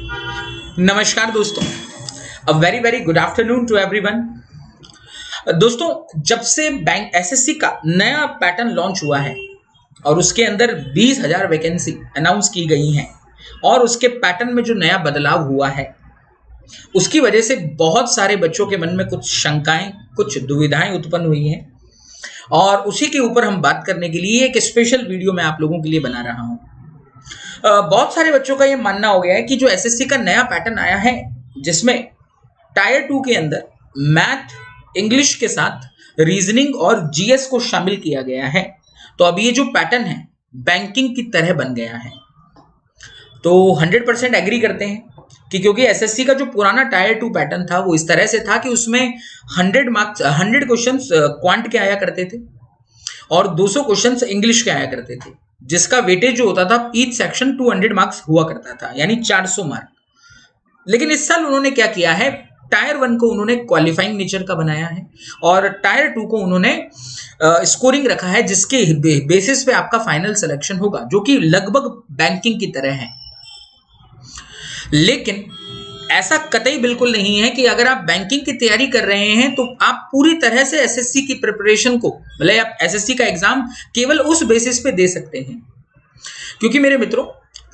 नमस्कार दोस्तों, a very very good afternoon to everyone. दोस्तों, जब से बैंक एसएससी का नया पैटर्न लॉन्च हुआ है और उसके अंदर 20,000 वैकेंसी अनाउंस की गई हैं और उसके पैटर्न में जो नया बदलाव हुआ है उसकी वजह से बहुत सारे बच्चों के मन में कुछ शंकाएं, कुछ दुविधाएं उत्पन्न हुई हैं और उसी के ऊपर हम बात करने के लिए एक स्पेशल वीडियो मैं आप लोगों के लिए बना रहा हूं। बहुत सारे बच्चों का ये मानना हो गया है कि जो एसएससी का नया पैटर्न आया है जिसमें टायर 2 के अंदर मैथ, इंग्लिश के साथ रीजनिंग और जीएस को शामिल किया गया है, तो अब ये जो पैटर्न है बैंकिंग की तरह बन गया है। तो 100% एग्री करते हैं कि क्योंकि एसएससी का जो पुराना टायर 2 पैटर्न था वो इस तरह से था कि उसमें 100 क्वेश्चंस क्वांट के आया करते थे और 200 क्वेश्चंस इंग्लिश के आया करते थे, जिसका वेटेज जो होता था ईच सेक्शन 200 मार्क्स हुआ करता था, यानी 400 मार्क। लेकिन इस साल उन्होंने क्या किया है, टायर 1 को उन्होंने क्वालिफाइंग नेचर का बनाया है और टायर 2 को उन्होंने स्कोरिंग रखा है, जिसके बेसिस पे आपका फाइनल सिलेक्शन होगा, जो कि लगभग बैंकिंग की तरह है। लेकिन ऐसा कतई बिल्कुल नहीं है कि अगर आप बैंकिंग की तैयारी कर रहे हैं तो आप पूरी तरह से एसएससी की प्रिपरेशन को, मतलब आप एसएससी का एग्जाम केवल उस बेसिस पे दे सकते हैं। क्योंकि मेरे मित्रों,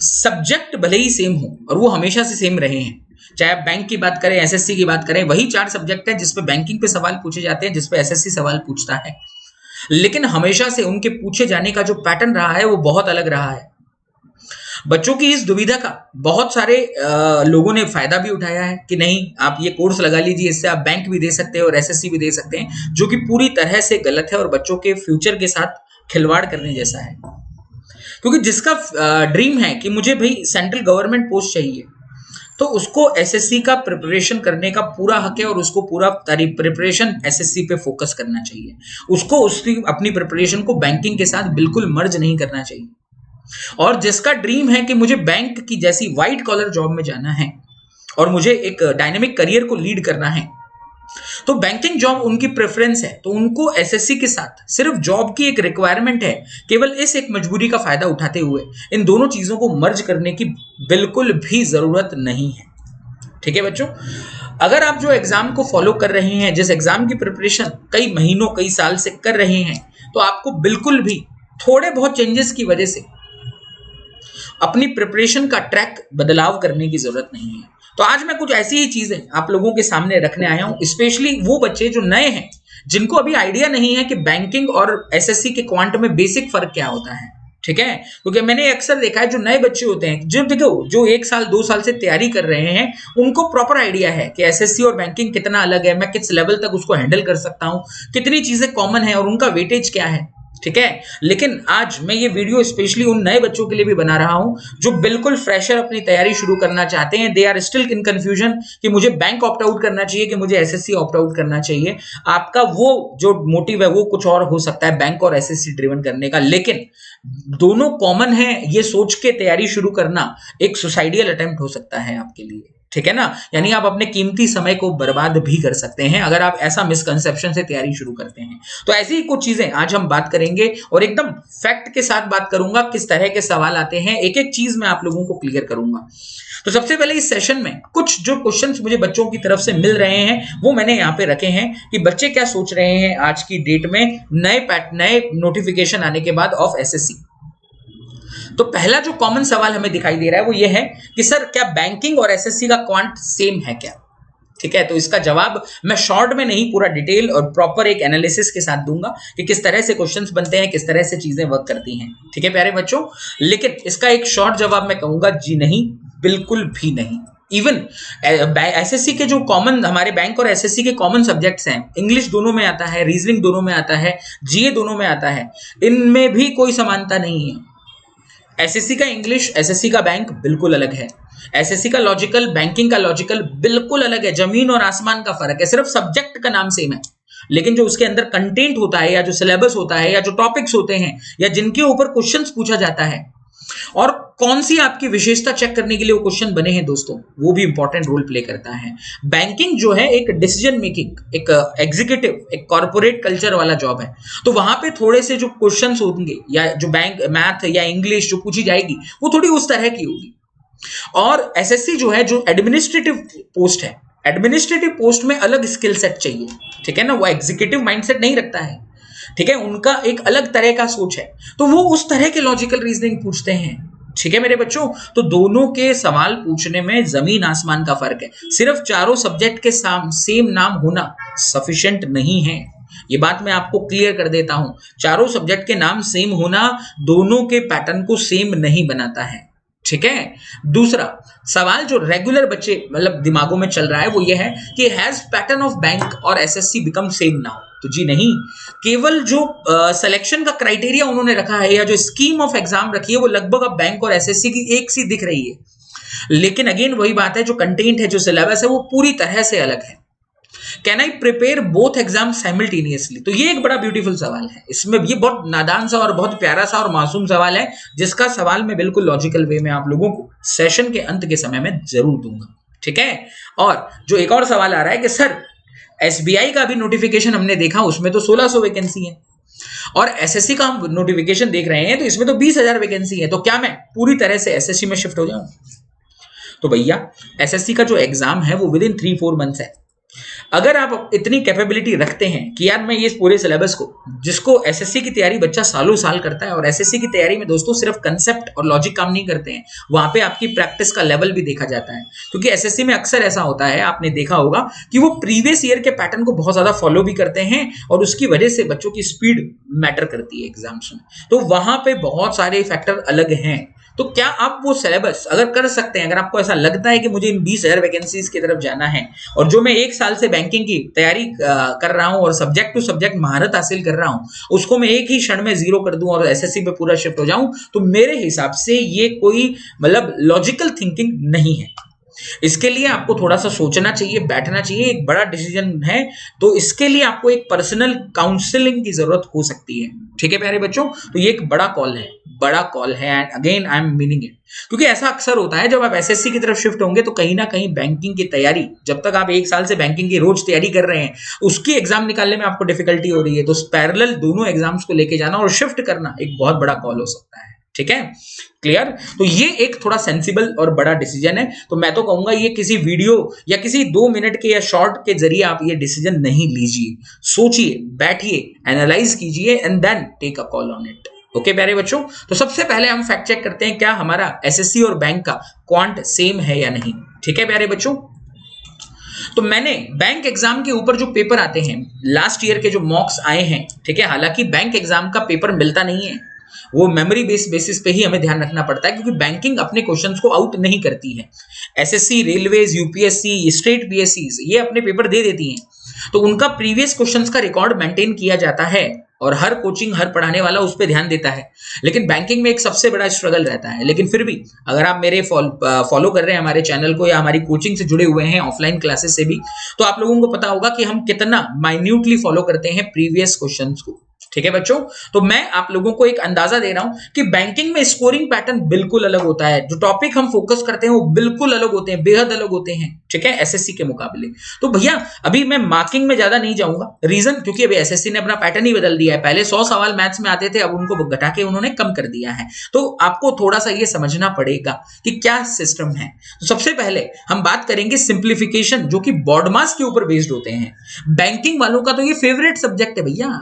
सब्जेक्ट भले ही सेम हो और वो हमेशा से सेम रहे हैं, चाहे आप बैंक की बात करें, एसएससी की बात करें, वही 4 सब्जेक्ट हैं जिसपे बैंकिंग पे सवाल पूछे जाते हैं, जिसपे एसएससी सवाल पूछता है। लेकिन हमेशा से उनके पूछे जाने का जो पैटर्न रहा है वो बहुत अलग रहा है। बच्चों की इस दुविधा का बहुत सारे लोगों ने फायदा भी उठाया है कि नहीं, आप ये कोर्स लगा लीजिए, इससे आप बैंक भी दे सकते हैं और एसएससी भी दे सकते हैं, जो कि पूरी तरह से गलत है और बच्चों के फ्यूचर के साथ खिलवाड़ करने जैसा है। क्योंकि जिसका ड्रीम है कि मुझे भाई सेंट्रल गवर्नमेंट पोस्ट चाहिए, तो उसको एसएससी का प्रिपरेशन करने का पूरा हक है और उसको पूरा प्रिपरेशन एसएससी पे फोकस करना चाहिए। उसको उसकी अपनी प्रिपरेशन को बैंकिंग के साथ बिल्कुल मर्ज नहीं करना चाहिए। और जिसका ड्रीम है कि मुझे बैंक की जैसी व्हाइट कॉलर जॉब में जाना है और मुझे एक डायनेमिक करियर को लीड करना है, तो बैंकिंग जॉब उनकी प्रेफरेंस है, तो उनको एसएससी के साथ सिर्फ जॉब की एक रिक्वायरमेंट है। केवल इस एक मजबूरी का फायदा उठाते हुए इन दोनों चीजों को मर्ज करने की बिल्कुल भी जरूरत नहीं है। ठीक है बच्चों, अगर आप जो एग्जाम को फॉलो कर रहे हैं, जिस एग्जाम की प्रिपरेशन कई महीनों कई साल से कर रहे हैं, तो आपको बिल्कुल भी थोड़े बहुत चेंजेस की वजह से अपनी प्रिपरेशन का ट्रैक बदलाव करने की जरूरत नहीं है। तो आज मैं कुछ ऐसी ही चीजें आप लोगों के सामने रखने आया हूं, स्पेशली वो बच्चे जो नए हैं, जिनको अभी आइडिया नहीं है कि बैंकिंग और एसएससी के क्वांट में बेसिक फर्क क्या होता है। ठीक है, क्योंकि मैंने अक्सर देखा है जो नए बच्चे होते हैं, जो देखो जो 1 साल 2 साल से तैयारी कर रहे हैं, उनको प्रॉपर आइडिया है कि एसएससी और बैंकिंग कितना अलग है, मैं किस लेवल तक उसको हैंडल कर सकता हूं, कितनी चीजें कॉमन है और उनका वेटेज क्या है। ठीक है, लेकिन आज मैं ये वीडियो स्पेशली उन नए बच्चों के लिए भी बना रहा हूं जो बिल्कुल फ्रेशर अपनी तैयारी शुरू करना चाहते हैं। They are still in confusion कि मुझे बैंक ऑप्ट आउट करना चाहिए कि मुझे एसएससी ऑप्ट आउट करना चाहिए। आपका वो जो मोटिव है वो कुछ और हो सकता है बैंक और एसएससी ड्रिवन करने का, लेकिन दोनों कॉमन है। ये सोच के तैयारी शुरू करना एक सुसाइडियल अटेम्प्ट हो सकता है आपके लिए। ठीक है ना, यानी आप अपने कीमती समय को बर्बाद भी कर सकते हैं अगर आप ऐसा मिसकंसेप्शन से तैयारी शुरू करते हैं। तो ऐसी ही कुछ चीजें आज हम बात करेंगे और एकदम फैक्ट के साथ बात करूंगा, किस तरह के सवाल आते हैं, एक एक चीज मैं आप लोगों को क्लियर करूंगा। तो सबसे पहले इस सेशन में कुछ जो क्वेश्चंस मुझे बच्चों की तरफ से मिल रहे हैं वो मैंने यहाँ पे रखे हैं कि बच्चे क्या सोच रहे हैं आज की डेट में नए नोटिफिकेशन आने के बाद ऑफ एसएससी। तो पहला जो कॉमन सवाल हमें दिखाई दे रहा है वो ये है कि सर क्या बैंकिंग और एसएससी का क्वांट सेम है क्या। ठीक है, तो इसका जवाब मैं शॉर्ट में नहीं, पूरा डिटेल और प्रॉपर एक एनालिसिस के साथ दूंगा कि किस तरह से क्वेश्चंस बनते हैं, किस तरह से चीजें वर्क करती हैं। ठीक है प्यारे बच्चों, लेकिन इसका एक शॉर्ट जवाब मैं कहूंगा जी नहीं, बिल्कुल भी नहीं। इवन एसएससी के जो कॉमन, हमारे बैंक और एसएससी के कॉमन सब्जेक्ट्स हैं, इंग्लिश दोनों में आता है, रीजनिंग दोनों में आता है, जीए दोनों में आता है, इनमें भी कोई समानता नहीं है। एसएससी का इंग्लिश, एसएससी का बैंक बिल्कुल अलग है। एसएससी का लॉजिकल, बैंकिंग का लॉजिकल बिल्कुल अलग है। जमीन और आसमान का फर्क है। सिर्फ सब्जेक्ट का नाम सेम है, लेकिन जो उसके अंदर कंटेंट होता है या जो सिलेबस होता है या जो टॉपिक्स होते हैं या जिनके ऊपर क्वेश्चंस पूछा जाता है और कौन सी आपकी विशेषता चेक करने के लिए वो क्वेश्चन बने हैं दोस्तों, वो भी इंपॉर्टेंट रोल प्ले करता है। बैंकिंग जो है एक डिसीजन मेकिंग, एक एग्जीक्यूटिव, एक कॉर्पोरेट कल्चर वाला जॉब है, तो वहां पे थोड़े से जो क्वेश्चंस होंगे या जो बैंक मैथ या इंग्लिश जो पूछी जाएगी वो थोड़ी उस तरह की होगी। और एसएससी जो है, जो एडमिनिस्ट्रेटिव पोस्ट है, एडमिनिस्ट्रेटिव पोस्ट में अलग स्किल सेट चाहिए, ठीक है ना, वो एग्जीक्यूटिव माइंडसेट नहीं रखता है, ठीक है, उनका एक अलग तरह का सोच है, तो वो उस तरह के लॉजिकल रीजनिंग पूछते हैं, ठीक है मेरे बच्चों। तो दोनों के सवाल पूछने में जमीन आसमान का फर्क है। सिर्फ चारों सब्जेक्ट के सेम नाम होना सफिशिएंट नहीं है, ये बात मैं आपको क्लियर कर देता हूं। चारों सब्जेक्ट के नाम सेम होना दोनों के पैटर्न को सेम नहीं बनाता है, ठीक है। दूसरा सवाल जो रेगुलर बच्चे मतलब दिमागों में चल रहा है वो ये है कि हैज पैटर्न ऑफ बैंक और एसएससी बिकम सेम नाउ, तो जी नहीं, केवल जो सिलेक्शन का क्राइटेरिया उन्होंने रखा है या जो स्कीम ऑफ एग्जाम रखी है वो लगभग अब बैंक और एसएससी की एक सी दिख रही है, लेकिन अगेन वही बात है, जो कंटेंट है, जो सिलेबस है, वो पूरी तरह से अलग है। Can I prepare both exam simultaneously, तो ये एक बड़ा ब्यूटीफुल सवाल है। इसमें ये बहुत नादान सा और बहुत प्यारा सा और मासूम सवाल है, जिसका सवाल मैं बिल्कुल लॉजिकल वे में आप लोगों को सेशन के अंत के समय में जरूर दूंगा, ठीक है। और जो एक और सवाल आ रहा है कि सर एसबीआई का भी नोटिफिकेशन हमने देखा, उसमें तो 1600 वैकेंसी है, और एसएससी का हम नोटिफिकेशन देख रहे हैं तो इसमें तो 20,000 वैकेंसी है, तो क्या मैं पूरी तरह से एसएससी में शिफ्ट हो जाऊं? तो भैया एसएससी का जो एग्जाम है वो विद इन 3-4 मंथ्स है। अगर आप इतनी कैपेबिलिटी रखते हैं कि यार मैं ये पूरे सिलेबस को, जिसको एसएससी की तैयारी बच्चा सालों साल करता है, और एसएससी की तैयारी में दोस्तों सिर्फ कंसेप्ट और लॉजिक काम नहीं करते हैं, वहां पे आपकी प्रैक्टिस का लेवल भी देखा जाता है, क्योंकि एसएससी में अक्सर ऐसा होता है, आपने देखा होगा कि वो प्रीवियस ईयर के पैटर्न को बहुत ज्यादा फॉलो भी करते हैं, और उसकी वजह से बच्चों की स्पीड मैटर करती है एग्जाम्स में, तो वहां पे बहुत सारे फैक्टर अलग हैं। तो क्या आप वो सिलेबस अगर कर सकते हैं, अगर आपको ऐसा लगता है कि मुझे इन 20,000 वैकेंसीज की तरफ जाना है, और जो मैं 1 साल से बैंकिंग की तैयारी कर रहा हूं और सब्जेक्ट टू सब्जेक्ट महारत हासिल कर रहा हूं, उसको मैं एक ही क्षण में जीरो कर दूं और एसएससी पे पूरा शिफ्ट हो जाऊं, तो मेरे हिसाब से ये कोई मतलब लॉजिकल थिंकिंग नहीं है। इसके लिए आपको थोड़ा सा सोचना चाहिए, बैठना चाहिए, एक बड़ा डिसीजन है, तो इसके लिए आपको एक पर्सनल काउंसलिंग की जरूरत हो सकती है, ठीक है प्यारे बच्चों। तो ये एक बड़ा कॉल है, बड़ा कॉल है, and again I am meaning it, क्योंकि ऐसा अक्सर होता है जब आप एसएससी की तरफ शिफ्ट होंगे तो कहीं ना कहीं बैंकिंग की तैयारी, जब तक आप 1 साल से बैंकिंग की रोज तैयारी कर रहे हैं, उसकी एग्जाम निकालने में आपको डिफिकल्टी हो रही है, तो पैरेलल दोनों एग्जाम्स को लेके जाना और शिफ्ट करना एक बहुत बड़ा कॉल हो सकता है, ठीक है, क्लियर। तो ये एक थोड़ा सेंसिबल और बड़ा डिसीजन है, तो मैं तो कहूंगा ये किसी वीडियो या किसी 2 मिनट के या शॉर्ट के जरिए आप ये डिसीजन नहीं लीजिए, सोचिए, बैठिए, एनालाइज कीजिए and then take a call on it. Okay प्यारे बच्चों, तो सबसे पहले हम फैक्ट चेक करते हैं क्या हमारा एसएससी और बैंक का क्वांट सेम है या नहीं, ठीक है प्यारे बच्चों। तो मैंने बैंक एग्जाम के ऊपर जो पेपर आते हैं, लास्ट ईयर के जो मॉक्स आए हैं, ठीक है, हालांकि बैंक एग्जाम का पेपर मिलता नहीं है, वो मेमोरी बेसिस पे ही हमें ध्यान रखना पड़ता है, क्योंकि बैंकिंग अपने क्वेश्चंस को आउट नहीं करती है। एसएससी, रेलवेज, यूपीएससी, स्टेट पीएससीज ये अपने पेपर दे देती हैं, तो उनका प्रीवियस क्वेश्चंस का रिकॉर्ड मेंटेन किया जाता है और हर कोचिंग, हर पढ़ाने वाला उस पर ध्यान देता है। लेकिन बैंकिंग में एक सबसे बड़ा स्ट्रगल रहता है, लेकिन फिर भी अगर आप मेरे फॉलो कर रहे हैं हमारे चैनल को या हमारी कोचिंग से जुड़े हुए हैं ऑफलाइन क्लासेस से भी, तो आप लोगों को पता होगा कि हम कितना माइन्यूटली फॉलो करते हैं प्रीवियस क्वेश्चंस को, ठीक है बच्चों। तो मैं आप लोगों को एक अंदाजा दे रहा हूं कि बैंकिंग में स्कोरिंग पैटर्न बिल्कुल अलग होता है, जो टॉपिक हम फोकस करते हैं वो बिल्कुल अलग होते हैं, बेहद अलग होते हैं, ठीक है, एसएससी के मुकाबले। तो भैया अभी मैं मार्किंग में ज्यादा नहीं जाऊंगा, रीजन क्योंकि अभी एसएससी ने अपना पैटर्न ही बदल दिया है, पहले 100 सवाल मैथ्स में आते थे, अब उनको घटा के उन्होंने कम कर दिया है, तो आपको थोड़ा सा ये समझना पड़ेगा कि क्या सिस्टम है। तो सबसे पहले हम बात करेंगे सिंप्लीफिकेशन, जो कि बोर्ड मास के ऊपर बेस्ड होते हैं। बैंकिंग वालों का तो ये फेवरेट सब्जेक्ट है भैया,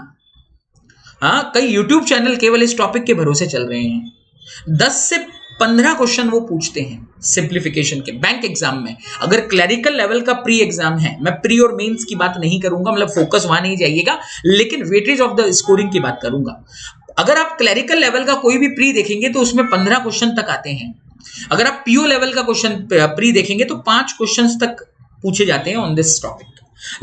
हाँ, कई YouTube चैनल केवल इस टॉपिक के भरोसे चल रहे हैं। 10 से 15 क्वेश्चन वो पूछते हैं सिंप्लीफिकेशन के बैंक एग्जाम में। अगर क्लरिकल लेवल का प्री एग्जाम है, मैं प्री और मेंस की बात नहीं करूंगा, मतलब फोकस वहां नहीं जाइएगा, लेकिन वेटेज ऑफ द स्कोरिंग की बात करूंगा। अगर आप क्लरिकल लेवल का कोई भी प्री देखेंगे तो उसमें 15 क्वेश्चन तक आते हैं। अगर आप पीओ लेवल का क्वेश्चन प्री देखेंगे तो 5 क्वेश्चन तक पूछे जाते हैं ऑन दिस टॉपिक।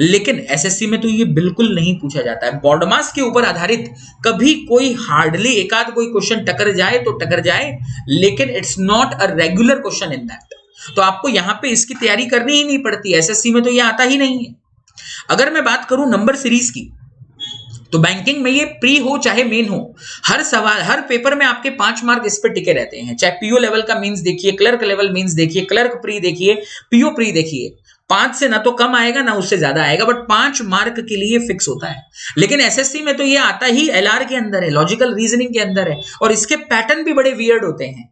लेकिन एसएससी में तो ये बिल्कुल नहीं पूछा जाता है। बोर्ड मास के ऊपर आधारित कभी कोई हार्डली एक आध कोई क्वेश्चन टकर जाए तो टकर जाए, लेकिन it's not a regular question in that. तो आपको यहां पे इसकी तैयारी करनी ही नहीं पड़ती, एसएससी में तो ये आता ही नहीं है। अगर मैं बात करूं नंबर सीरीज की, तो बैंकिंग में ये प्री हो चाहे मेन हो, हर सवाल, हर पेपर में आपके 5 मार्क इस पे टिके रहते हैं। चाहे पीओ लेवल का मीन्स देखिए, क्लर्क लेवल मीन्स देखिए, क्लर्क प्री देखिए, पीओ प्री देखिए, 5 से ना तो कम आएगा ना उससे ज्यादा आएगा, बट 5 मार्क के लिए फिक्स होता है। लेकिन एसएससी में तो ये आता ही एलआर के अंदर है, लॉजिकल रीजनिंग के अंदर है, और इसके पैटर्न भी बड़े वियर्ड होते हैं।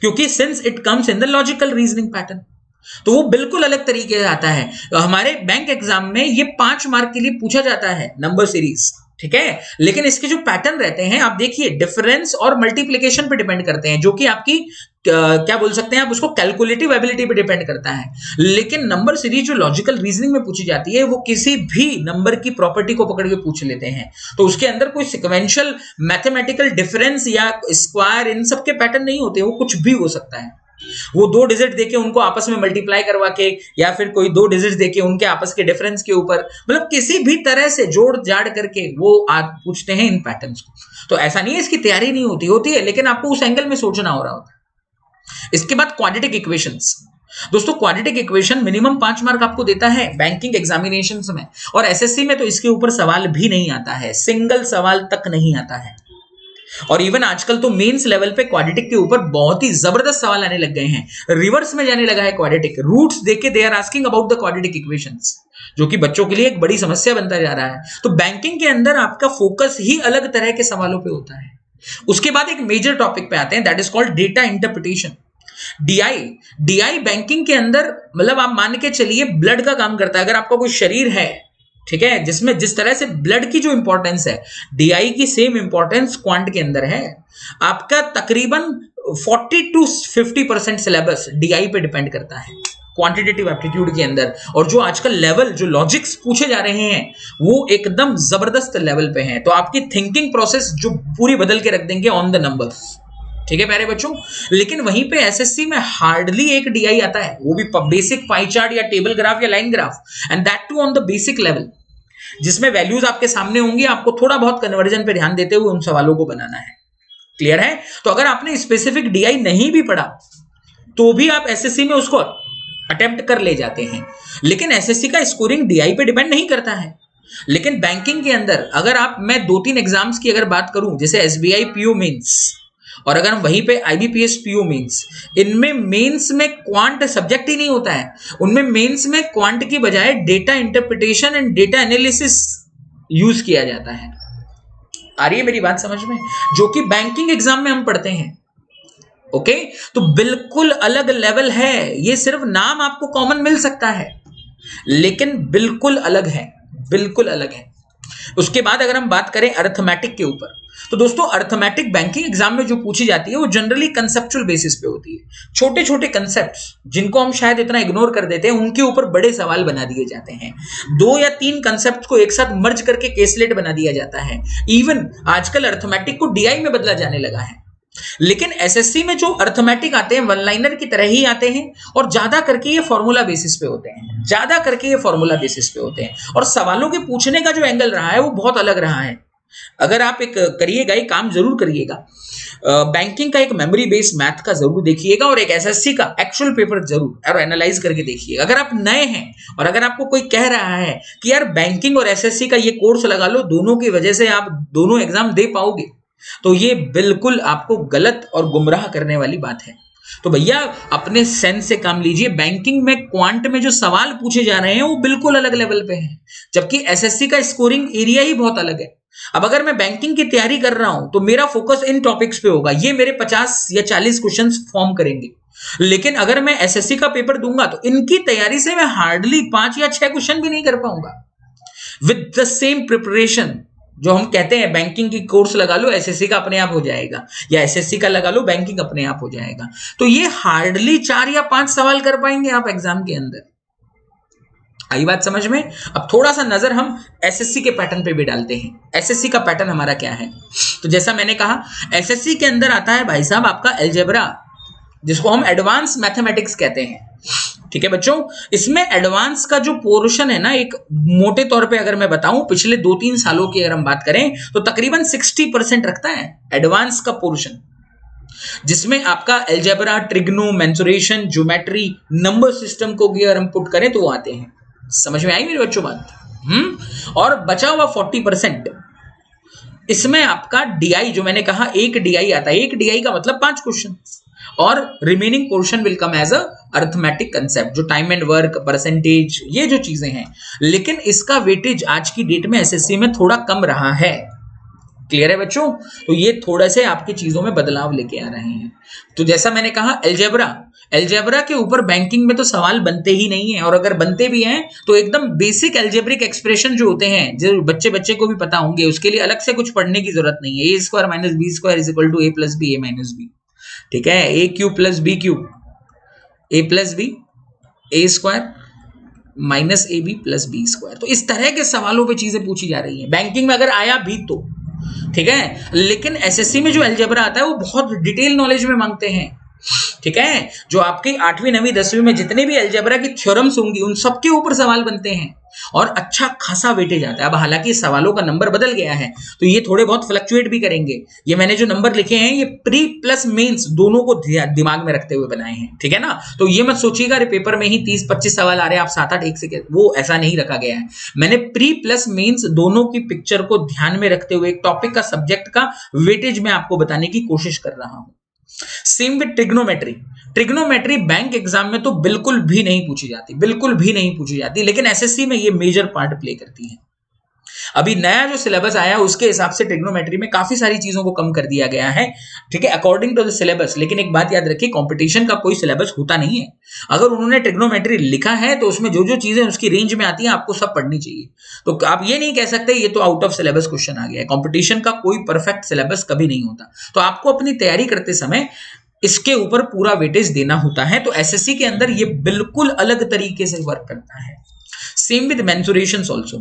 क्योंकि since it comes in the logical reasoning pattern, तो वो बिल्कुल अलग तरीके से आता है। तो हमारे बैंक एग्जाम में ये 5 मार्क के लिए पूछा जाता है नंबर सीरीज, ठीक है, लेकिन इसके जो पैटर्न रहते हैं आप देखिए डिफरेंस और मल्टीप्लिकेशन पे डिपेंड करते हैं, जो कि आपकी क्या बोल सकते हैं आप उसको कैलकुलेटिव एबिलिटी पे डिपेंड करता है। लेकिन नंबर सीरीज जो लॉजिकल रीजनिंग में पूछी जाती है वो किसी भी नंबर की प्रॉपर्टी को पकड़ के पूछ लेते हैं, तो उसके अंदर कोई सिक्वेंशियल मैथमेटिकल डिफरेंस या स्क्वायर इन सब के पैटर्न नहीं होते, वो कुछ भी हो सकता है। वो 2 डिजिट देके उनको आपस में मल्टीप्लाई करवा के या फिर कोई 2 डिजिट देके उनके आपस के डिफरेंस के ऊपर, मतलब किसी भी तरह से जोड़ जाड़ करके वो आप पूछते हैं इन पैटर्न्स को। तो ऐसा नहीं है इसकी तैयारी नहीं होती है, लेकिन आपको उस एंगल में सोचना हो रहा होता है। इसके बाद क्वाड्रेटिक इक्वेशंस। दोस्तों क्वाड्रेटिक इक्वेशन मिनिमम 5 मार्क आपको देता है बैंकिंग एग्जामिनेशंस में, और एसएससी में तो इसके ऊपर सवाल भी नहीं आता है, सिंगल सवाल तक नहीं आता है। और इवन आजकल तो मेंस लेवल पे क्वाड्रेटिक के ऊपर बहुत ही जबरदस्त सवाल आने लग गए हैं, रिवर्स में जाने लगा है क्वाड्रेटिक, रूट्स देके they are asking about the quadratic equations, जो कि बच्चों के लिए एक बड़ी समस्या बनता जा रहा है। तो बैंकिंग के अंदर आपका फोकस ही अलग तरह के सवालों पे होता है। उसके बाद एक मेजर टॉपिक पे आते हैं, that is called data interpretation. DI banking के अंदर मतलब आप मान के चलिए ब्लड का काम करता है। अगर आपका कोई शरीर है, ठीक है, जिसमें जिस तरह से ब्लड की जो इंपॉर्टेंस है, डीआई की सेम इंपॉर्टेंस क्वांट के अंदर है। आपका तकरीबन 40 to 50% सिलेबस डीआई पे डिपेंड करता है क्वांटिटेटिव एप्टीट्यूड के अंदर, और जो आजकल लेवल जो लॉजिक्स पूछे जा रहे हैं वो एकदम जबरदस्त लेवल पे हैं, तो आपकी थिंकिंग प्रोसेस जो पूरी बदल के रख देंगे ऑन द नंबर्स, ठीक है प्यारे बच्चों। लेकिन वहीं पे एसएससी में हार्डली एक डीआई आता है, वो भी बेसिक पाई चार्ट या टेबल ग्राफ या line graph, and that too on the basic level, जिसमें वैल्यूज आपके सामने होंगी, आपको थोड़ा बहुत कन्वर्जन पे ध्यान देते हुए उन सवालों को बनाना है। क्लियर है? तो अगर आपने स्पेसिफिक डीआई नहीं भी पढ़ा तो भी आप एसएससी में उसको अटेम्प्ट कर ले जाते हैं, लेकिन एसएससी का स्कोरिंग डीआई पे डिपेंड नहीं करता है। लेकिन बैंकिंग के अंदर अगर मैं 2-3 एग्जाम्स की अगर बात करूं, जैसे एसबीआई पीओ मेंस और अगर हम वहीं पे आईबीपीएस पीओ मेंस, इनमें मेंस में क्वांट सब्जेक्ट ही नहीं होता है, उनमें मेंस में क्वांट की बजाय data interpretation and data analysis use किया जाता है। आ रही है मेरी बात समझ में? जो कि बैंकिंग एग्जाम में हम पढ़ते हैं। ओके, तो बिल्कुल अलग लेवल है, ये सिर्फ नाम आपको कॉमन मिल सकता है लेकिन बिल्कुल अलग है, बिल्कुल अलग है। उसके बाद अगर हम बात करें अर्थमेटिक के ऊपर, तो दोस्तों अर्थमेटिक बैंकिंग एग्जाम में जो पूछी जाती है वो जनरली कंसेप्चुअल बेसिस पे होती है। छोटे छोटे कंसेप्ट्स जिनको हम शायद इतना इग्नोर कर देते हैं, उनके ऊपर बड़े सवाल बना दिए जाते हैं। 2 या 3 कंसेप्ट को एक साथ मर्ज करके केसलेट बना दिया जाता है। इवन आजकल अर्थमेटिक को डीआई में बदला जाने लगा है, लेकिन एसएससी में जो अर्थमेटिक आते हैं वन लाइनर की तरह ही आते हैं, और ज्यादा करके ये फॉर्मूला बेसिस पे होते हैं, ज्यादा करके ये फॉर्मूला बेसिस पे होते हैं, और सवालों के पूछने का जो एंगल रहा है वो बहुत अलग रहा है। अगर आप एक करिएगा, एक काम जरूर करिएगा, बैंकिंग का एक मेमोरी बेस्ड मैथ का जरूर देखिएगा और एक एसएससी का एक्चुअल पेपर जरूर और एनालाइज करके देखिएगा। अगर आप नए हैं और अगर आपको कोई कह रहा है कि यार बैंकिंग और एसएससी का ये कोर्स लगा लो, दोनों की वजह से आप दोनों एग्जाम दे पाओगे, तो ये बिल्कुल आपको गलत और गुमराह करने वाली बात है। तो भैया अपने सेंस से काम लीजिए। बैंकिंग में क्वांट में जो सवाल पूछे जा रहे हैं वो बिल्कुल अलग लेवल पे हैं, जबकि एसएससी का स्कोरिंग एरिया ही बहुत अलग है। अब अगर मैं बैंकिंग की तैयारी कर रहा हूं तो मेरा फोकस इन टॉपिक्स पे होगा, ये मेरे 50 या 40 क्वेश्चंस फॉर्म करेंगे। लेकिन अगर मैं एसएससी का पेपर दूंगा तो इनकी तैयारी से मैं हार्डली 5 या 6 क्वेश्चन भी नहीं कर पाऊंगा विद द सेम प्रिपरेशन। जो हम कहते हैं बैंकिंग की कोर्स लगा लो, एसएससी का अपने आप हो जाएगा, या एसएससी का लगा लो, बैंकिंग अपने आप हो जाएगा। तो ये हार्डली 4 या 5 सवाल कर पाएंगे आप एग्जाम के अंदर। आई बात समझ में? अब थोड़ा सा नजर हम एसएससी के पैटर्न पे भी डालते हैं। एसएससी का पैटर्न हमारा क्या है? तो जैसा मैंने कहा, एसएससी के अंदर आता है भाई साहब आपका अलजेब्रा, जिसको हम एडवांस मैथमेटिक्स कहते हैं। ठीक है बच्चों, इसमें एडवांस का जो पोर्शन है ना, एक मोटे तौर पे अगर मैं बताऊं, पिछले 2-3 सालों की अगर हम बात करें तो तकरीबन 60% रखता है एडवांस का पोर्शन, जिसमें आपका algebra, trigno, mensuration, geometry, number system को अगर हम पुट करें तो वो आते हैं। समझ में आई मेरे बच्चों बात? और बचा हुआ 40% इसमें आपका डीआई, जो मैंने कहा एक डीआई आता है, एक डीआई का मतलब 5 क्वेश्चन, और remaining portion will come as a arithmetic concept, जो टाइम एंड वर्क, परसेंटेज, ये जो चीजें हैं। लेकिन इसका वेटेज आज की डेट में एसएससी में थोड़ा कम रहा है, क्लियर है बच्चों? तो ये थोड़ा से आपकी चीजों में बदलाव लेके आ रहे हैं। तो जैसा मैंने कहा एल्जेब्रा के ऊपर बैंकिंग में तो सवाल बनते ही नहीं है, और अगर बनते भी हैं तो एकदम बेसिक एल्जेब्रिक एक्सप्रेशन जो होते हैं, जो बच्चे को भी पता होंगे, उसके लिए अलग से कुछ पढ़ने की जरूरत नहीं है। A square minus B square is equal to A plus B A minus B, ठीक है? A cube plus B cube A plus B A square minus A B plus B square. तो इस तरह के सवालों पे चीजें पूछी जा रही हैं बैंकिंग में, अगर आया भी तो, ठीक है? लेकिन एसएससी में जो अलजेब्रा आता है वो बहुत डिटेल नॉलेज में मांगते हैं, ठीक है? जो आपकी 8वीं 9वीं 10वीं में जितने भी अलजेब्रा की थ्योरम्स होंगी उन सबके ऊपर सवाल बनते हैं और अच्छा खासा वेटेज आता है। अब हालांकि सवालों का नंबर बदल गया है तो ये थोड़े बहुत फ्लक्चुएट भी करेंगे। ये मैंने जो नंबर लिखे हैं ये प्री प्लस मेंस दोनों को दिमाग में रखते हुए बनाए हैं, ठीक है ना? तो ये मत सोचिएगा अरे पेपर में ही 30-25 सवाल आ रहे हैं आप 7-8 एक से, वो ऐसा नहीं रखा गया है। मैंने प्री प्लस मेंस दोनों की पिक्चर को ध्यान में रखते हुए एक टॉपिक का सब्जेक्ट का वेटेज में आपको बताने की कोशिश कर रहा हूं। Same with trigonometry bank exam में तो बिल्कुल भी नहीं पूछी जाती, लेकिन एसएससी में ये मेजर पार्ट प्ले करती है। अभी नया जो सिलेबस आया उसके हिसाब से ट्रिग्नोमेट्री में काफी सारी चीजों को कम कर दिया गया है, ठीक है, अकॉर्डिंग टू द सिलेबस। लेकिन एक बात याद रखिए, कंपटीशन का कोई सिलेबस होता नहीं है। अगर उन्होंने ट्रिग्नोमेट्री लिखा है तो उसमें जो जो चीजें उसकी रेंज में आती हैं आपको सब पढ़नी चाहिए। तो आप ये नहीं कह सकते ये तो आउट ऑफ सिलेबस क्वेश्चन आ गया है। कंपटीशन का कोई परफेक्ट सिलेबस कभी नहीं होता, तो आपको अपनी तैयारी करते समय इसके ऊपर पूरा वेटेज देना होता है। तो एसएससी के अंदर ये बिल्कुल अलग तरीके से वर्क करता है। सेम विद मेंसुरेशन ऑल्सो,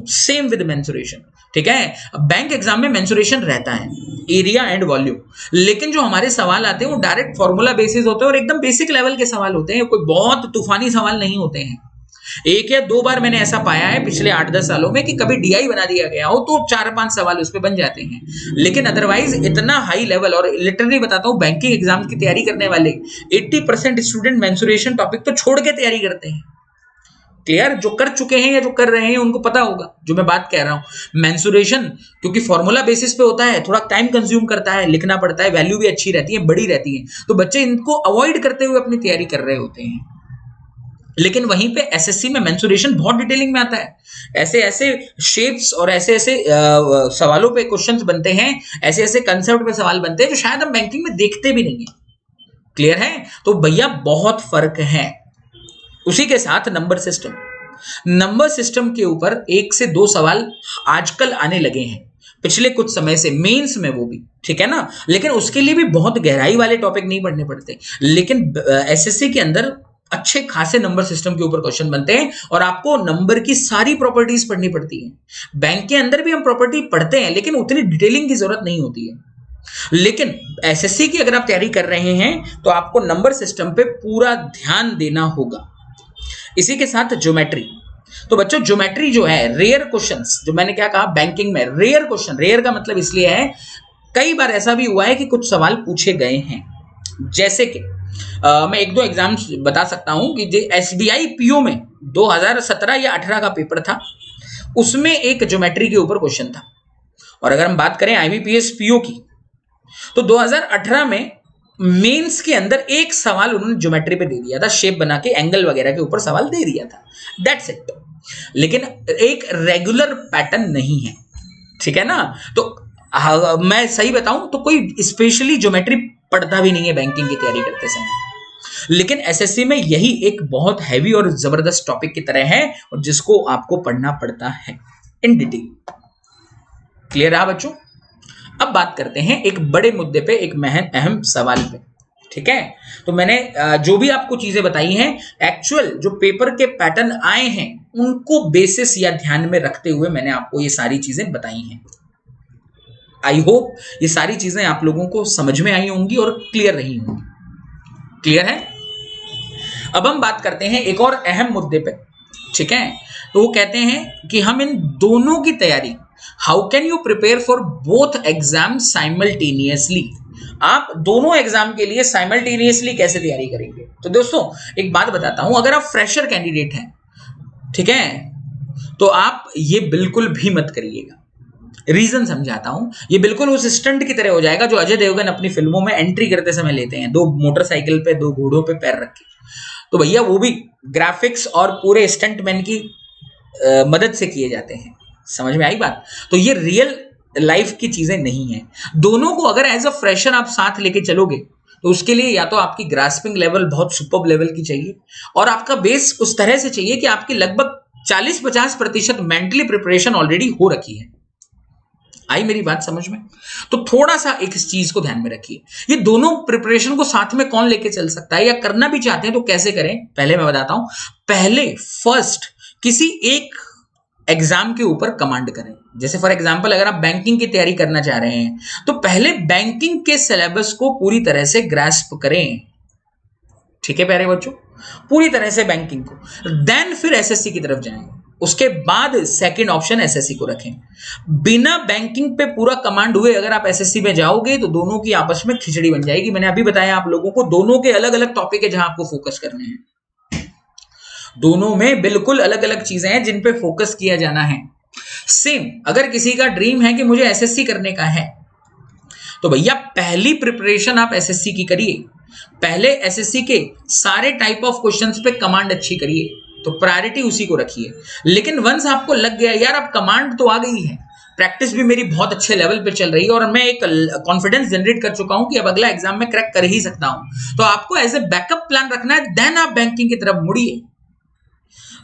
ठीक है? बैंक एग्जाम में मेंसुरेशन रहता है, एरिया एंड वॉल्यूम, लेकिन जो हमारे सवाल आते हैं वो डायरेक्ट फॉर्मूला बेसिस होते हैं और एकदम बेसिक लेवल के सवाल होते हैं, कोई बहुत तूफानी सवाल नहीं होते हैं। 1 या 2 बार मैंने ऐसा पाया है पिछले 8-10 सालों में कि कभी डीआई बना दिया गया हो तो 4-5 सवाल उस पे बन जाते हैं, लेकिन अदरवाइज इतना हाई लेवल, और लिटरली बताता हूं बैंकिंग एग्जाम की तैयारी करने वाले 80% स्टूडेंट मेंसुरेशन टॉपिक तो छोड़ के तैयारी करते हैं। क्लियर? जो कर चुके हैं या जो कर रहे हैं उनको पता होगा जो मैं बात कह रहा हूं। मेंसुरेशन क्योंकि फॉर्मूला बेसिस पे होता है, थोड़ा टाइम कंज्यूम करता है, लिखना पड़ता है, वैल्यू भी अच्छी रहती है, बड़ी रहती है, तो बच्चे इनको अवॉइड करते हुए अपनी तैयारी कर रहे होते हैं। लेकिन वहीं पे एसएससी में मेंसुरेशन बहुत डिटेलिंग में आता है, ऐसे ऐसे शेप्स और ऐसे ऐसे सवालों पे क्वेश्चंस बनते हैं, ऐसे ऐसे कंसेप्ट पे सवाल बनते हैं जो शायद हम बैंकिंग में देखते भी नहीं है। क्लियर है? तो भैया बहुत फर्क है। उसी के साथ नंबर सिस्टम के ऊपर 1 से 2 सवाल आजकल आने लगे हैं पिछले कुछ समय से, मेंस में वो भी, ठीक है ना? लेकिन उसके लिए भी बहुत गहराई वाले टॉपिक नहीं पढ़ने पड़ते, लेकिन एसएससी के अंदर अच्छे खासे नंबर सिस्टम के ऊपर क्वेश्चन बनते हैं और आपको नंबर की सारी प्रॉपर्टीज पढ़नी पड़ती है। बैंक के अंदर भी हम प्रॉपर्टी पढ़ते हैं लेकिन उतनी डिटेलिंग की जरूरत नहीं होती है। लेकिन एसएससी की अगर आप तैयारी कर रहे हैं तो आपको नंबर सिस्टम पे पूरा ध्यान देना होगा। इसी के साथ ज्योमेट्री। तो बच्चों ज्योमेट्री जो है, रेयर क्वेश्चंस, जो मैंने क्या कहा बैंकिंग में रेयर क्वेश्चन, रेयर का मतलब इसलिए है कई बार ऐसा भी हुआ है कि कुछ सवाल पूछे गए हैं, जैसे कि मैं 1-2 एग्जाम्स बता सकता हूं कि जो एसबीआई पीओ में 2017 या 18 का पेपर था उसमें एक ज्योमेट्री के ऊपर क्वेश्चन था। और अगर हम बात करें आईबीपीएस पीओ की तो 2018 में मेंस के अंदर एक सवाल उन्होंने ज्योमेट्री पे दे दिया था, शेप बना के एंगल वगैरह के ऊपर सवाल दे दिया था, दैट्स इट। लेकिन एक रेगुलर पैटर्न नहीं है, ठीक है ना? तो मैं सही बताऊं तो कोई स्पेशली ज्योमेट्री पढ़ता भी नहीं है बैंकिंग की तैयारी करते समय, लेकिन एसएससी में यही एक बहुत हैवी और जबरदस्त टॉपिक की तरह है और जिसको आपको पढ़ना पड़ता है इन डिटेल। क्लियर है बच्चों? अब बात करते हैं एक बड़े मुद्दे पे, एक अहम सवाल पे, ठीक है? तो मैंने जो भी आपको चीजें बताई हैं, एक्चुअल जो पेपर के पैटर्न आए हैं उनको बेसिस या ध्यान में रखते हुए मैंने आपको ये सारी चीजें बताई हैं। आई होप ये सारी चीजें आप लोगों को समझ में आई होंगी और क्लियर रही होंगी। क्लियर है? अब हम बात करते हैं एक और अहम मुद्दे पे, ठीक है? तो वो कहते हैं कि हम इन दोनों की तैयारी, how can you prepare for both exam simultaneously, आप दोनों एग्जाम के लिए साइमल्टेनियसली कैसे तैयारी करेंगे? तो दोस्तों एक बात बताता हूं, अगर आप फ्रेशर कैंडिडेट हैं, ठीक है, तो आप ये बिल्कुल भी मत करिएगा। रीजन समझाता हूं, ये बिल्कुल उस स्टंट की तरह हो जाएगा जो अजय देवगन अपनी फिल्मों में एंट्री करते समय लेते हैं, 2 मोटरसाइकिल पे 2 घोड़ों पे पैर रख के। तो भैया वो भी ग्राफिक्स और पूरे स्टंटमैन की मदद से किए जाते हैं। समझ में आई बात? तो ये रियल लाइफ की चीजें नहीं है। दोनों को अगर एज अ फ्रेशर आप साथ लेके चलोगे तो उसके लिए या तो आपकी ग्रास्पिंग लेवल बहुत सुपर्ब लेवल की चाहिए और आपका बेस उस तरह से चाहिए कि आपकी लगभग 40-50% मेंटली प्रिपरेशन ऑलरेडी हो रखी है। आई मेरी बात समझ में? तो थोड़ा सा एक इस चीज को ध्यान में रखिए। ये दोनों प्रिपरेशन को साथ में कौन लेके चल सकता है या करना भी चाहते हैं तो कैसे करें, पहले मैं बताता हूं। पहले फर्स्ट किसी एक एग्जाम के ऊपर कमांड करें। जैसे फॉर एग्जांपल अगर आप बैंकिंग की तैयारी करना चाह रहे हैं तो पहले बैंकिंग के सिलेबस को पूरी तरह से ग्रास्प करें। ठीक है प्यारे बच्चों, पूरी तरह से बैंकिंग को, देन फिर एसएससी की तरफ जाएंगे। उसके बाद सेकंड ऑप्शन एसएससी को रखें। बिना बैंकिंग पे पूरा कमांड हुए अगर आप एसएससी में जाओगे तो दोनों की आपस में खिचड़ी बन जाएगी। मैंने अभी बताया आप लोगों को दोनों के अलग अलग टॉपिक है जहां आपको फोकस करने हैं। दोनों में बिल्कुल अलग अलग चीजें हैं जिन पे फोकस किया जाना है। सेम अगर किसी का ड्रीम है कि मुझे एसएससी करने का है तो भैया पहली प्रिपरेशन आप एसएससी की करिए। पहले एसएससी के सारे टाइप ऑफ क्वेश्चंस पे कमांड अच्छी करिए, तो प्रायोरिटी उसी को रखिए। लेकिन वंस आपको लग गया यार अब कमांड तो आ गई है, प्रैक्टिस भी मेरी बहुत अच्छे लेवल पे चल रही है और मैं एक कॉन्फिडेंस जनरेट कर चुका हूं कि अब अगला एग्जाम में क्रैक कर ही सकता हूं, तो आपको एज ए बैकअप प्लान रखना है। देन आप बैंकिंग की तरफ मुड़िए।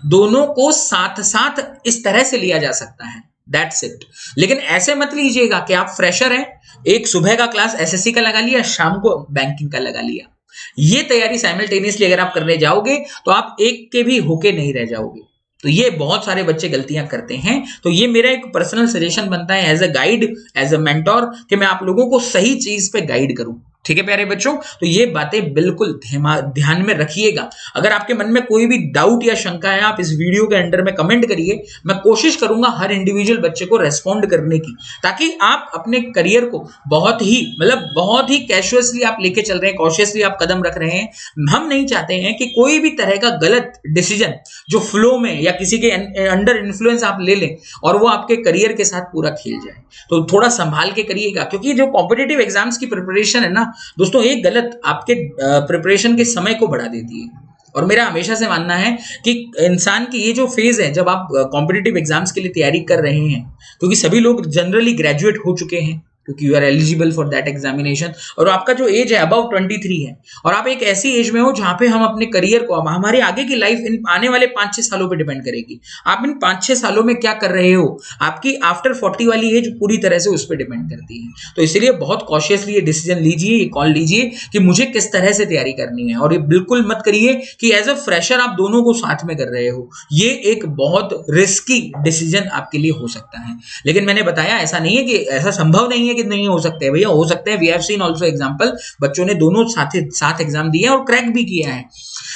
दोनों को साथ साथ इस तरह से लिया जा सकता है, दैट्स इट। लेकिन ऐसे मत लीजिएगा कि आप फ्रेशर हैं, एक सुबह का क्लास एसएससी का लगा लिया, शाम को बैंकिंग का लगा लिया। ये तैयारी साइमल्टेनियसली अगर आप करने जाओगे तो आप एक के भी होके नहीं रह जाओगे। तो ये बहुत सारे बच्चे गलतियां करते हैं। तो ये मेरा एक पर्सनल सजेशन बनता है as a guide, as a mentor, कि मैं आप लोगों को सही चीज पे गाइड करूं। ठीक है प्यारे बच्चों, तो ये बातें बिल्कुल ध्यान में रखिएगा। अगर आपके मन में कोई भी डाउट या शंका है आप इस वीडियो के अंडर में कमेंट करिए। मैं कोशिश करूंगा हर इंडिविजुअल बच्चे को रेस्पॉन्ड करने की, ताकि आप अपने करियर को बहुत ही कैजुअसली आप लेके चल रहे हैं, कॉशियसली आप कदम रख रहे हैं। हम नहीं चाहते हैं कि कोई भी तरह का गलत डिसीजन जो फ्लो में या किसी के अंडर इन्फ्लुएंस आप ले लें और वो आपके करियर के साथ पूरा खेल जाए। तो थोड़ा संभाल के करिएगा, क्योंकि जो कॉम्पिटिटिव एग्जाम्स की प्रिपरेशन है ना दोस्तों, एक गलत आपके प्रिपरेशन के समय को बढ़ा देती है। और मेरा हमेशा से मानना है कि इंसान की ये जो फेज है जब आप कॉम्पिटिटिव एग्जाम्स के लिए तैयारी कर रहे हैं, क्योंकि सभी लोग जनरली ग्रेजुएट हो चुके हैं क्योंकि you are eligible for that examination, और आपका जो एज है अबाउट 23 है और आप एक ऐसी एज में हो जहां पे हम अपने करियर को, हमारी आगे की लाइफ इन आने वाले 5-6 सालों पे डिपेंड करेगी। आप इन 5-6 सालों में क्या कर रहे हो, आपकी आफ्टर 40 वाली एज पूरी तरह से उस पर डिपेंड करती है। तो इसलिए बहुत कॉशियसली ये डिसीजन लीजिए, ये कॉल लीजिए कि मुझे किस तरह से तैयारी करनी है। और ये बिल्कुल मत करिए कि एज अ फ्रेशर आप दोनों को साथ में कर रहे हो, ये एक बहुत रिस्की डिसीजन आपके लिए हो सकता है। लेकिन मैंने बताया ऐसा नहीं है कि ऐसा संभव नहीं है कि नहीं हो सकते, भैया हो सकते हैं। We have seen also example, बच्चों ने दोनों साथ एग्जाम दिए और क्रैक भी किया है,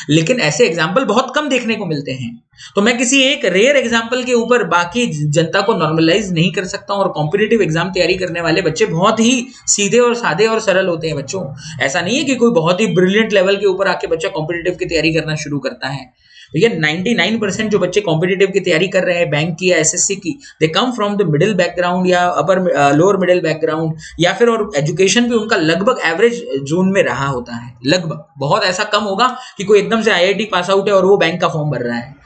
लेकिन ऐसे एग्जांपल बहुत कम देखने को मिलते हैं। तो मैं किसी एक रेयर एग्जांपल के ऊपर बाकी जनता को नॉर्मलाइज नहीं कर सकता हूं। और कॉम्पिटिटिव एग्जाम तैयारी करने वाले बच्चे बहुत ही सीधे और सादे और सरल होते हैं बच्चों। ऐसा नहीं है कि कोई बहुत ही ब्रिलियंट लेवल के ऊपर आके बच्चा कॉम्पिटिटिव की तैयारी करना शुरू करता है। भैया 99% जो बच्चे कॉम्पिटिटिव की तैयारी कर रहे हैं बैंक की या एसएससी की, they come from the middle background या अपर लोअर मिडिल बैकग्राउंड, या फिर और एजुकेशन भी उनका लगभग एवरेज जोन में रहा होता है। लगभग, बहुत ऐसा कम होगा कि कोई एकदम से आईआईटी पास आउट है और वो बैंक का फॉर्म भर रहा है।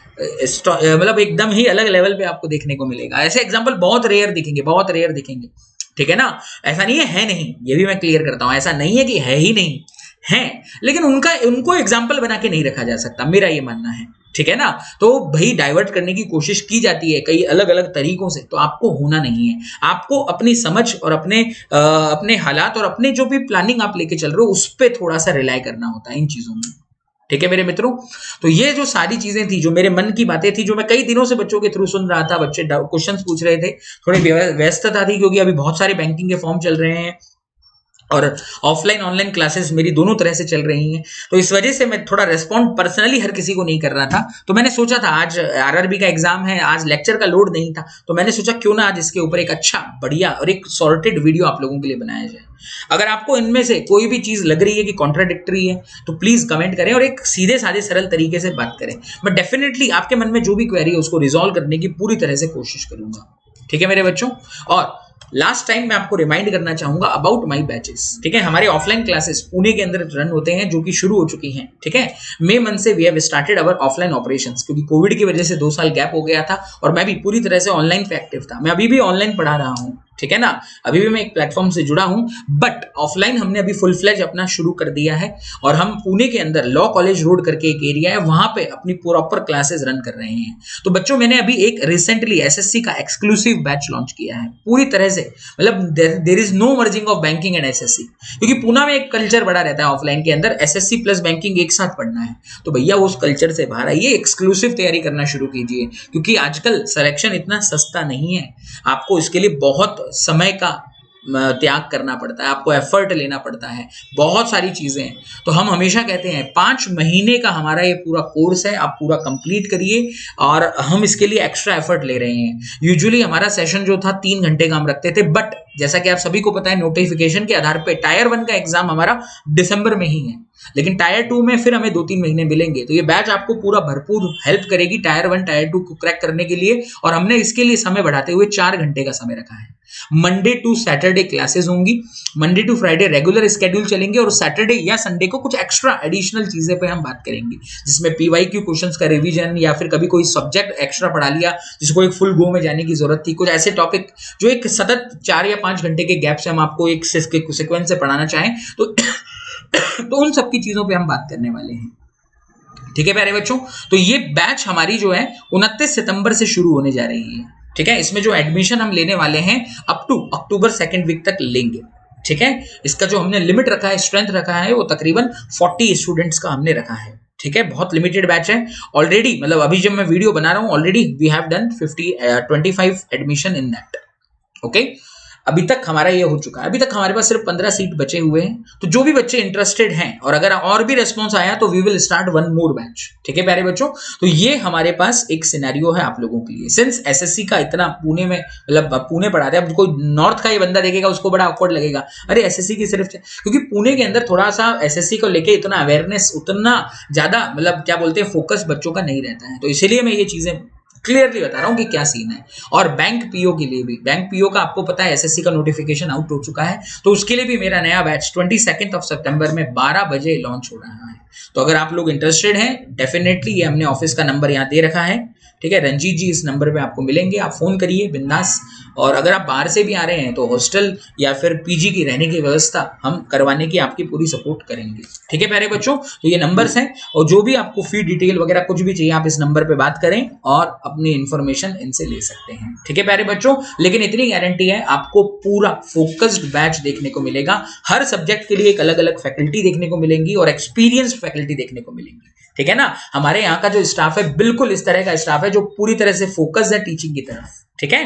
मतलब एकदम ही अलग लेवल पे आपको देखने को मिलेगा। ऐसे एग्जाम्पल बहुत रेयर दिखेंगे, बहुत रेयर दिखेंगे। ठीक है ना, ऐसा नहीं है नहीं, ये भी मैं क्लियर करता हूं, ऐसा नहीं है कि है ही नहीं है, लेकिन उनको एग्जाम्पल बना के नहीं रखा जा सकता, मेरा ये मानना है। ठीक है ना, तो भाई डाइवर्ट करने की कोशिश की जाती है कई अलग अलग तरीकों से, तो आपको होना नहीं है। आपको अपनी समझ और अपने हालात और अपने जो भी प्लानिंग आप लेके चल रहे हो उस पर थोड़ा सा रिलाई करना होता है इन चीजों में। ठीक है मेरे मित्रों, तो ये जो सारी चीजें थी, जो मेरे मन की बातें थी, जो मैं कई दिनों से बच्चों के थ्रू सुन रहा था, बच्चे क्वेश्चंस पूछ रहे थे, थोड़ी व्यस्तता थी क्योंकि अभी बहुत सारे बैंकिंग के फॉर्म चल रहे हैं और ऑफलाइन ऑनलाइन क्लासेस मेरी दोनों तरह से चल रही हैं। तो इस वजह से मैं थोड़ा रेस्पॉन्ड पर्सनली हर किसी को नहीं कर रहा था। तो मैंने सोचा था आज आरआरबी का एग्जाम है, आज लेक्चर का लोड नहीं था, तो मैंने सोचा क्यों ना आज इसके ऊपर एक अच्छा बढ़िया और एक सॉर्टेड वीडियो आप लोगों के लिए बनाया जाए। अगर आपको इनमें से कोई भी चीज लग रही है कि कॉन्ट्राडिक्टरी है तो प्लीज कमेंट करें और एक सीधे साधे सरल तरीके से बात करें। मैं डेफिनेटली आपके मन में जो भी क्वेरी है उसको रिजॉल्व करने की पूरी तरह से कोशिश करूंगा। ठीक है मेरे बच्चों, और लास्ट टाइम मैं आपको रिमाइंड करना चाहूंगा अबाउट माय बैचेस। ठीक है, हमारे ऑफलाइन क्लासेस पुणे के अंदर रन होते हैं जो कि शुरू हो चुकी हैं। ठीक है, मई मंथ से we have started our offline operations, क्योंकि कोविड की वजह से 2 साल गैप हो गया था और मैं भी पूरी तरह से ऑनलाइन पे एक्टिव था। मैं अभी भी ऑनलाइन पढ़ा रहा हूँ। ठीक है ना। अभी भी मैं एक प्लेटफॉर्म से जुड़ा हूं, बट ऑफलाइन हमने अभी फुल फ्लेज अपना शुरू कर दिया है और हम पुणे के अंदर लॉ कॉलेज रोड करके एक एरिया है, वहां पे अपनी प्रॉपर क्लासेस रन कर रहे हैं। तो बच्चों, मैंने अभी एक रिसेंटली एसएससी का एक्सक्लूसिव बैच लॉन्च किया है पूरी तरह से, मतलब there is no merging of banking and SSC, क्योंकि पुणे में एक कल्चर बड़ा रहता है ऑफलाइन के अंदर एसएससी प्लस बैंकिंग एक साथ पढ़ना है। तो भैया उस कल्चर से बाहर आइए, एक्सक्लूसिव तैयारी करना शुरू कीजिए, क्योंकि आजकल सिलेक्शन इतना सस्ता नहीं है। आपको इसके लिए बहुत समय का त्याग करना पड़ता है, आपको एफर्ट लेना पड़ता है, बहुत सारी चीजें हैं। तो हम हमेशा कहते हैं 5 महीने का हमारा ये पूरा कोर्स है, आप पूरा कंप्लीट करिए, और हम इसके लिए एक्स्ट्रा एफर्ट ले रहे हैं। यूजुअली हमारा सेशन जो था 3 घंटे का हम रखते थे, बट जैसा कि आप सभी को पता है नोटिफिकेशन के आधार पे टायर 1 का एग्जाम हमारा दिसंबर में ही है, लेकिन टायर 2 में फिर हमें 2-3 महीने मिलेंगे। तो ये बैच आपको पूरा भरपूर हेल्प करेगी टायर 1 टायर 2 को क्रैक करने के लिए, और हमने इसके लिए समय बढ़ाते हुए 4 घंटे का समय रखा है। मंडे टू सैटरडे क्लासेस होंगी, Monday to Friday regular schedule चलेंगे, और सैटरडे या संडे को कुछ एक्स्ट्रा एडिशनल चीजें पे हम बात करेंगे, जिसमें पीवाईक्यू क्वेश्चंस का रिवीजन, या फिर कभी कोई सब्जेक्ट एक्स्ट्रा पढ़ा लिया जिसको एक फुल गो में जाने की जरूरत थी, कुछ ऐसे टॉपिक जो एक सतत 4 या 5 घंटे के गैप से हम आपको एक सीक्वेंस से पढ़ाना चाहें, तो उन सब की चीजों पे हम बात करने वाले हैं। ठीक है प्यारे बच्चों, तो ये बैच हमारी जो है 29 सितंबर से शुरू होने जा रही है। ठीक है, इसमें जो एडमिशन हम लेने वाले हैं up to October 2nd week तक लेंगे। ठीक है, इसका जो हमने लिमिट रखा है, स्ट्रेंथ रखा है, वो तकरीबन 40 स्टूडेंट्स का हमने रखा है। ठीक है, बहुत लिमिटेड बैच है ऑलरेडी, मतलब अभी जब मैं वीडियो बना रहा हूं already we have done 25 admission in that. Okay, अभी तक हमारा ये हो चुका है, अभी तक हमारे पास सिर्फ 15 सीट बचे हुए हैं। तो जो भी बच्चे इंटरेस्टेड हैं, और अगर और भी रेस्पॉन्स आया तो we will start 1 more batch. ठीक है प्यारे बच्चों, तो ये हमारे पास एक सिनेरियो है आप लोगों के लिए। सिंस एसएससी का इतना पुणे में, मतलब पुणे पढ़ाते हैं, अब कोई नॉर्थ का ये बंदा देखेगा उसको बड़ा ऑकवर्ड लगेगा, अरे एसएससी की सिर्फ, क्योंकि पुणे के अंदर थोड़ा सा एसएससी को लेके इतना अवेयरनेस, उतना ज्यादा मतलब क्या बोलते हैं फोकस बच्चों का नहीं रहता है। तो इसीलिए मैं ये चीजें क्लियरली बता रहा हूं कि क्या सीन है। और बैंक पीओ के लिए भी, बैंक पीओ का आपको पता है एसएससी का नोटिफिकेशन आउट हो चुका है, तो उसके लिए भी मेरा नया बैच 22 सितंबर में 12 बजे लॉन्च हो रहा है। तो अगर आप लोग इंटरेस्टेड हैं, डेफिनेटली ये हमने ऑफिस का नंबर यहाँ दे रखा है। ठीक है, रंजीत जी इस नंबर पे आपको मिलेंगे, आप फोन करिए बिंदास। और अगर आप बाहर से भी आ रहे हैं तो हॉस्टल या फिर पीजी की रहने की व्यवस्था हम करवाने की आपकी पूरी सपोर्ट करेंगे। ठीक है प्यारे बच्चों, तो ये नंबर्स हैं, और जो भी आपको फी डिटेल वगैरह कुछ भी चाहिए आप इस नंबर पे बात करें और अपनी इंफॉर्मेशन इनसे ले सकते हैं। ठीक है प्यारे बच्चों, लेकिन इतनी गारंटी है आपको पूरा फोकस्ड बैच देखने को मिलेगा। हर सब्जेक्ट के लिए एक अलग अलग फैकल्टी देखने को मिलेंगी और एक्सपीरियंस्ड फैकल्टी देखने को मिलेंगी। ठीक है ना, हमारे यहाँ का जो स्टाफ है बिल्कुल इस तरह का स्टाफ है जो पूरी तरह से फोकस है टीचिंग की तरफ। ठीक है,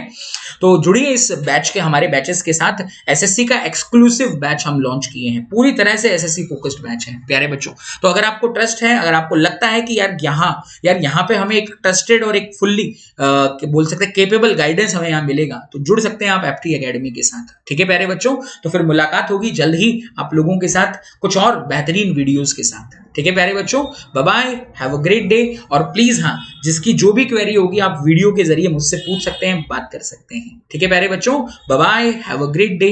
तो जुड़िए इस बैच के, हमारे बैचेस के साथ। एसएससी का एक्सक्लूसिव बैच हम लॉन्च किए हैं, पूरी तरह से एसएससी फोकस्ड बैच है प्यारे बच्चों। तो अगर आपको ट्रस्ट है, अगर आपको लगता है कि यार यहाँ पे हमें एक ट्रस्टेड और एक फुल्ली बोल सकते हैं केपेबल गाइडेंस हमें यहाँ मिलेगा, तो जुड़ सकते हैं आप एफटी एकेडमी के साथ। ठीक है प्यारे बच्चों, तो फिर मुलाकात होगी जल्द ही आप लोगों के साथ कुछ और बेहतरीन वीडियोस के साथ। ठीक है प्यारे बच्चों, bye bye, have a great day. और प्लीज हाँ, जिसकी जो भी क्वेरी होगी आप वीडियो के जरिए मुझसे पूछ सकते हैं, बात कर सकते हैं। ठीक है प्यारे बच्चों, bye bye, have a great day.